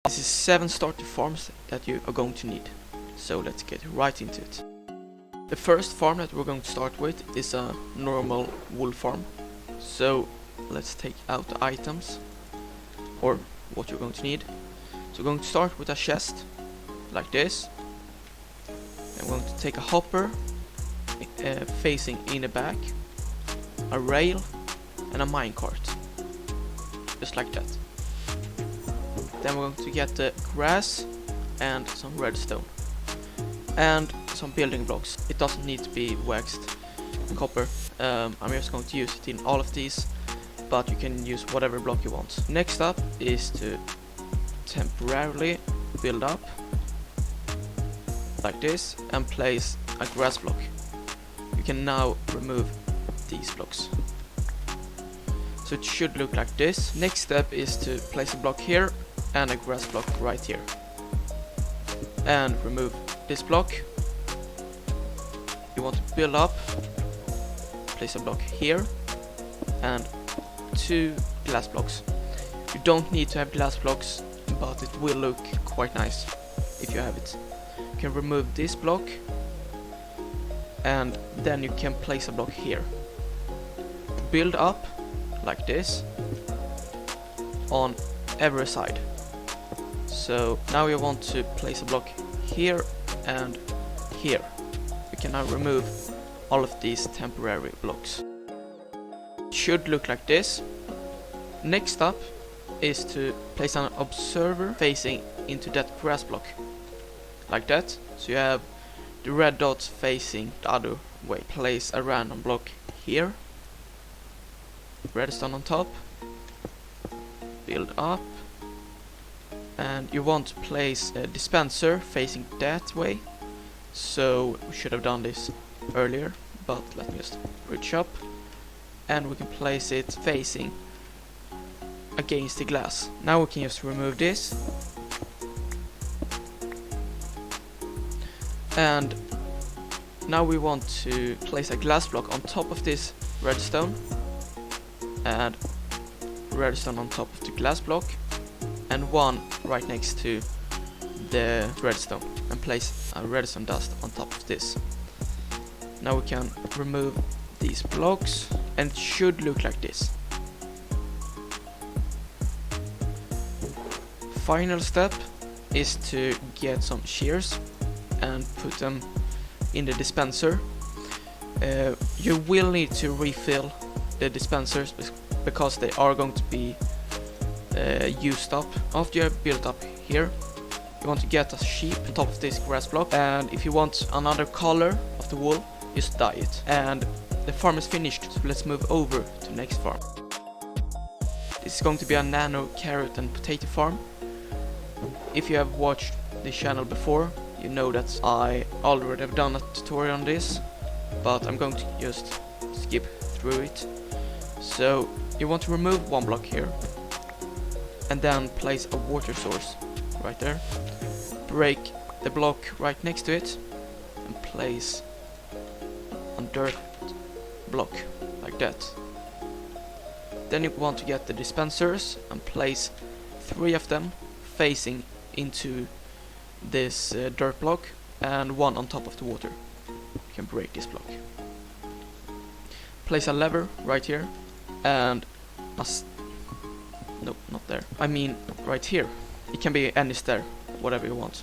This is 7 starter farms that you are going to need. So let's get right into it. The first farm that we're going to start with is a normal wool farm. So let's take out the items, or what you're going to need. So we're going to start with a chest, like this. I'm going to take a hopper facing in the back, a rail, and a minecart, just like that. Then we're going to get the grass and some redstone and some building blocks. It doesn't need to be waxed copper. I'm just going to use it in all of these, but you can use whatever block you want. Next up is to temporarily build up like this and place a grass block. You can now remove these blocks. So it should look like this. Next step is to place a block here and a grass block right here. And remove this block. You want to build up, place a block here and 2 glass blocks. You don't need to have glass blocks, but it will look quite nice if you have it. You can remove this block and then you can place a block here. Build up like this on every side. So now you want to place a block here and here. We can now remove all of these temporary blocks. It should look like this. Next up is to place an observer facing into that grass block, like that. So you have the red dots facing the other way. Place a random block here, redstone on top, build up, and you want to place a dispenser facing that way. So we should have done this earlier, but let me just reach up, and we can place it facing against the glass. Now we can just remove this, and now we want to place a glass block on top of this redstone, and redstone on top of the glass block, and one right next to the redstone, and place a redstone dust on top of this. Now we can remove these blocks and it should look like this. Final step is to get some shears and put them in the dispenser. You will need to refill the dispensers because they are going to be used up. After you have built up here, you want to get a sheep on top of this grass block, and if you want another color of the wool, just dye it. And the farm is finished, so let's move over to the next farm. This is going to be a nano carrot and potato farm. If you have watched this channel before, you know that I already have done a tutorial on this, but I'm going to just skip through it. So you want to remove one block here and then place a water source right there. Break the block right next to it and place a dirt block like that. Then you want to get the dispensers and place 3 of them facing into this dirt block and one on top of the water. You can break this block. Place a lever right here and no, not there. I mean right here. It can be any stair, whatever you want.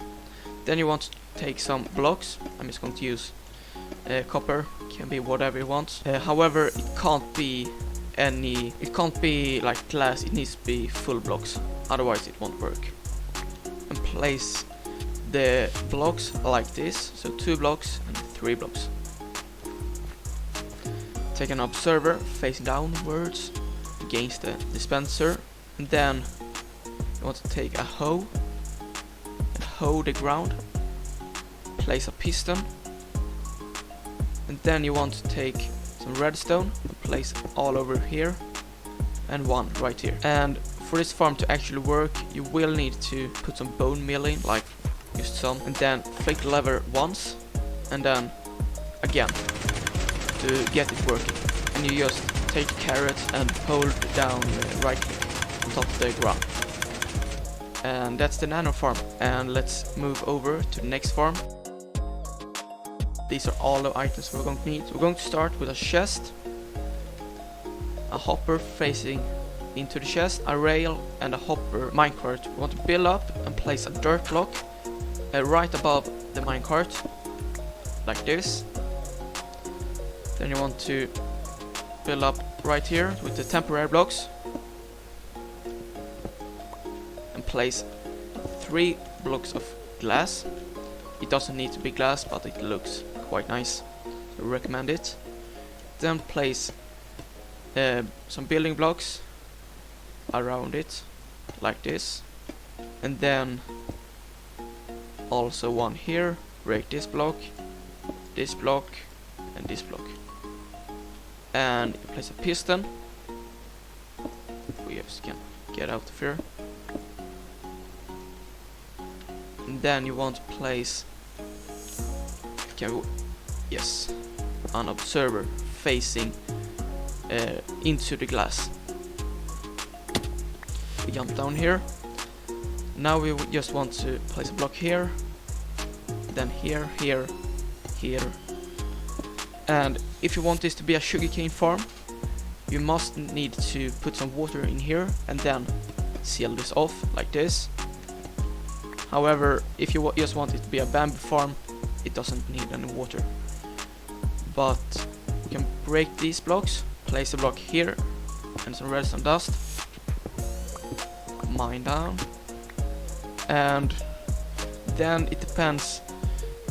Then you want to take some blocks. I'm just going to use copper. Can be whatever you want. However, it can't be like glass. It needs to be full blocks. Otherwise, it won't work. And place the blocks like this. So 2 blocks and 3 blocks. Take an observer facing downwards against the dispenser, and then you want to take a hoe and hoe the ground. Place a piston, and then you want to take some redstone and place all over here and one right here. And for this farm to actually work, you will need to put some bone meal in, like just some, and then flick the lever once and then again to get it working. And you just take the carrot and hold down right click on top of the ground. And that's the nano farm. And let's move over to the next farm. These are all the items we're going to need. We're going to start with a chest, a hopper facing into the chest, a rail, and a hopper minecart. We want to build up and place a dirt block right above the minecart, like this. Then you want to build up right here with the temporary blocks and place 3 blocks of glass. It doesn't need to be glass, but it looks quite nice, so I recommend it. Then place some building blocks around it, like this, and then also one here. Break this block, and this block, and you place a piston. We just can get out of here. And then you want to place an observer facing into the glass. We jump down here. Now we just want to place a block here, then here, here, here. And if you want this to be a sugarcane farm, you must need to put some water in here and then seal this off like this. However, if you just want it to be a bamboo farm, it doesn't need any water. But you can break these blocks, place a block here, and some redstone dust. Mine down. And then it depends.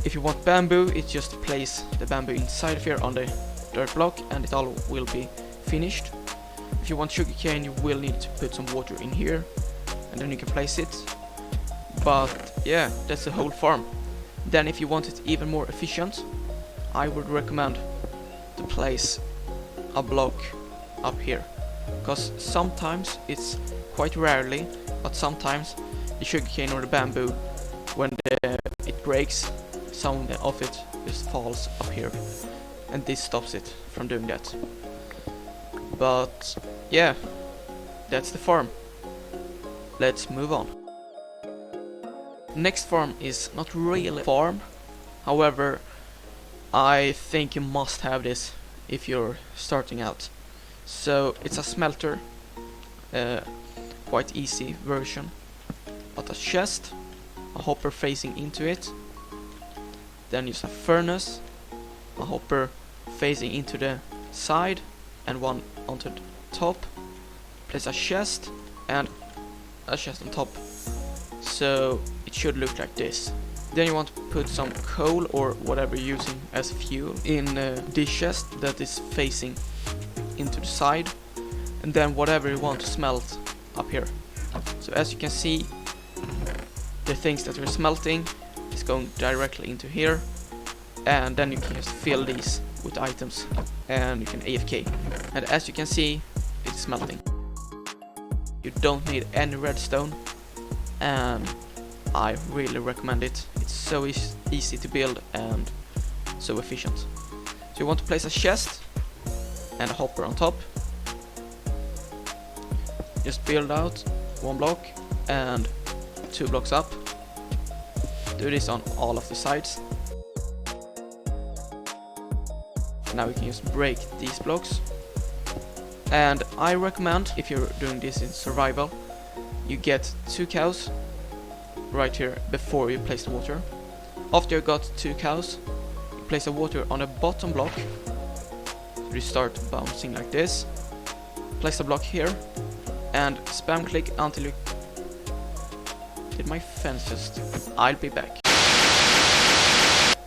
If you want bamboo, it's just to place the bamboo inside of here on the dirt block, and it all will be finished. If you want sugarcane, you will need to put some water in here, and then you can place it. But yeah, that's the whole farm. Then if you want it even more efficient, I would recommend to place a block up here, because sometimes, it's quite rarely, but sometimes the sugarcane or the bamboo, when it breaks, some of it just falls up here, and this stops it from doing that. But yeah, that's the farm. Let's move on. Next farm is not really a farm, however, I think you must have this if you're starting out. So it's a smelter, quite easy version, but a chest, a hopper facing into it, then use a furnace, a hopper facing into the side and one onto the top, place a chest and a chest on top, so it should look like this. Then you want to put some coal or whatever you're using as fuel in this chest that is facing into the side, and then whatever you want to smelt up here. So as you can see, the things that we're smelting is going directly into here, and then you can just fill these with items and you can AFK, and as you can see, it's smelting. You don't need any redstone, and I really recommend it. It's so easy to build and so efficient. So you want to place a chest and a hopper on top. Just build out 1 block and 2 blocks up. Do this on all of the sides. Now we can just break these blocks. And I recommend, if you're doing this in survival, you get 2 cows right here before you place the water. After you got 2 cows, you place the water on the bottom block. So you start bouncing like this. Place the block here and spam click until you... Did my fence just... I'll be back.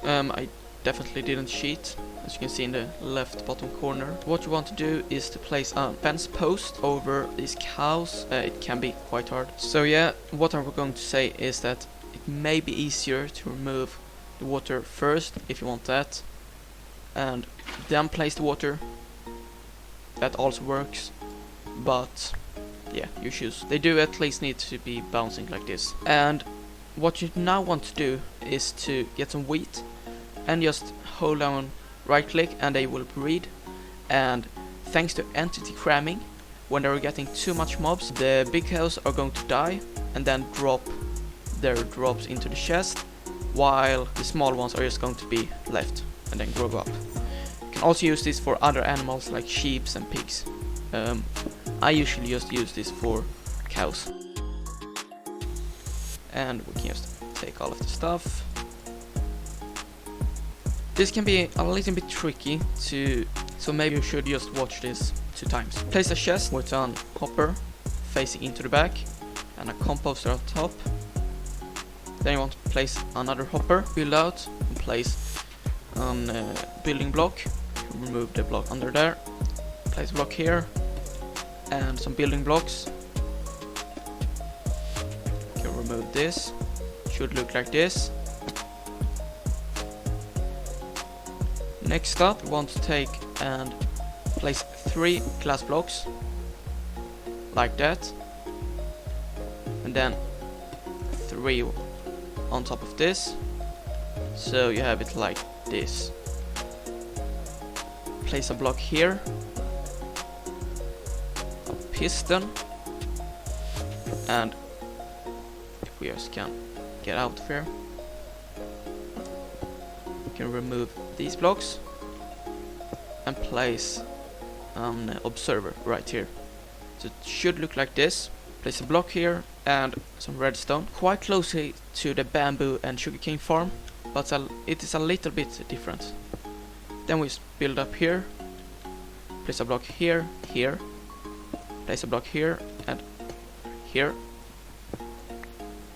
I definitely didn't cheat, as you can see in the left bottom corner. What you want to do is to place a fence post over these cows. It can be quite hard. So yeah, what I'm going to say is that it may be easier to remove the water first if you want that, and then place the water. That also works, but yeah, you choose. They do at least need to be bouncing like this. And what you now want to do is to get some wheat and just hold down right click and they will breed, and thanks to entity cramming when they're getting too much mobs, the big cows are going to die and then drop their drops into the chest, while the small ones are just going to be left and then grow up. You can also use this for other animals like sheep and pigs. I usually just use this for cows. And we can just take all of the stuff. This can be a little bit tricky so maybe you should just watch this 2 times. Place a chest with a hopper facing into the back and a composter on top. Then you want to place another hopper, build out, and place a building block. Remove the block under there. Place a block here and some building blocks. You can remove this. Should look like this. Next up, we want to take and place 3 glass blocks like that, and then 3 on top of this, so you have it like this. Place a block here, a piston, and if we just can get out of here, we can remove these blocks and place an observer right here. So it should look like this. Place a block here and some redstone, quite closely to the bamboo and sugarcane farm, but it is a little bit different. Then we build up here, place a block here, here, place a block here and here,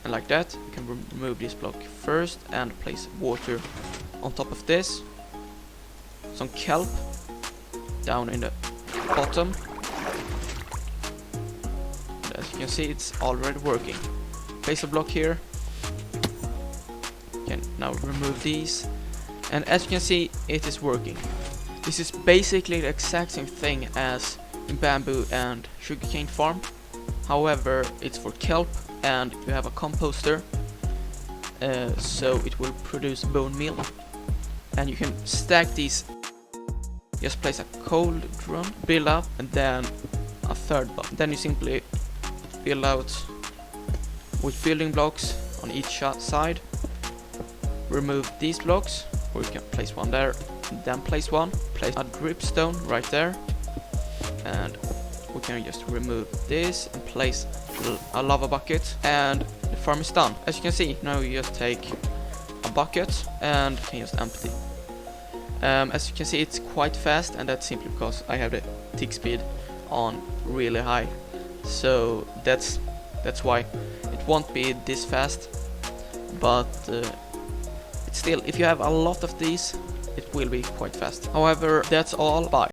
and like that. You can remove this block first and place water on top of this, some kelp down in the bottom. And as you can see, it's already working. Place a block here. You can now remove these, and as you can see, it is working. This is basically the exact same thing as in bamboo and sugarcane farm. However, it's for kelp and you have a composter, so it will produce bone meal. And you can stack these. Just place a cold drum, build up, and then a third block. Then you simply build out with building blocks on each side. Remove these blocks, or you can place one there, and then place one. Place a dripstone right there, and we can just remove this and place a lava bucket, and the farm is done. As you can see, now you just take a bucket and you can just empty. As you can see, it's quite fast, and that's simply because I have the tick speed on really high. So that's why it won't be this fast, but it's still, if you have a lot of these, it will be quite fast. However, that's all. Bye.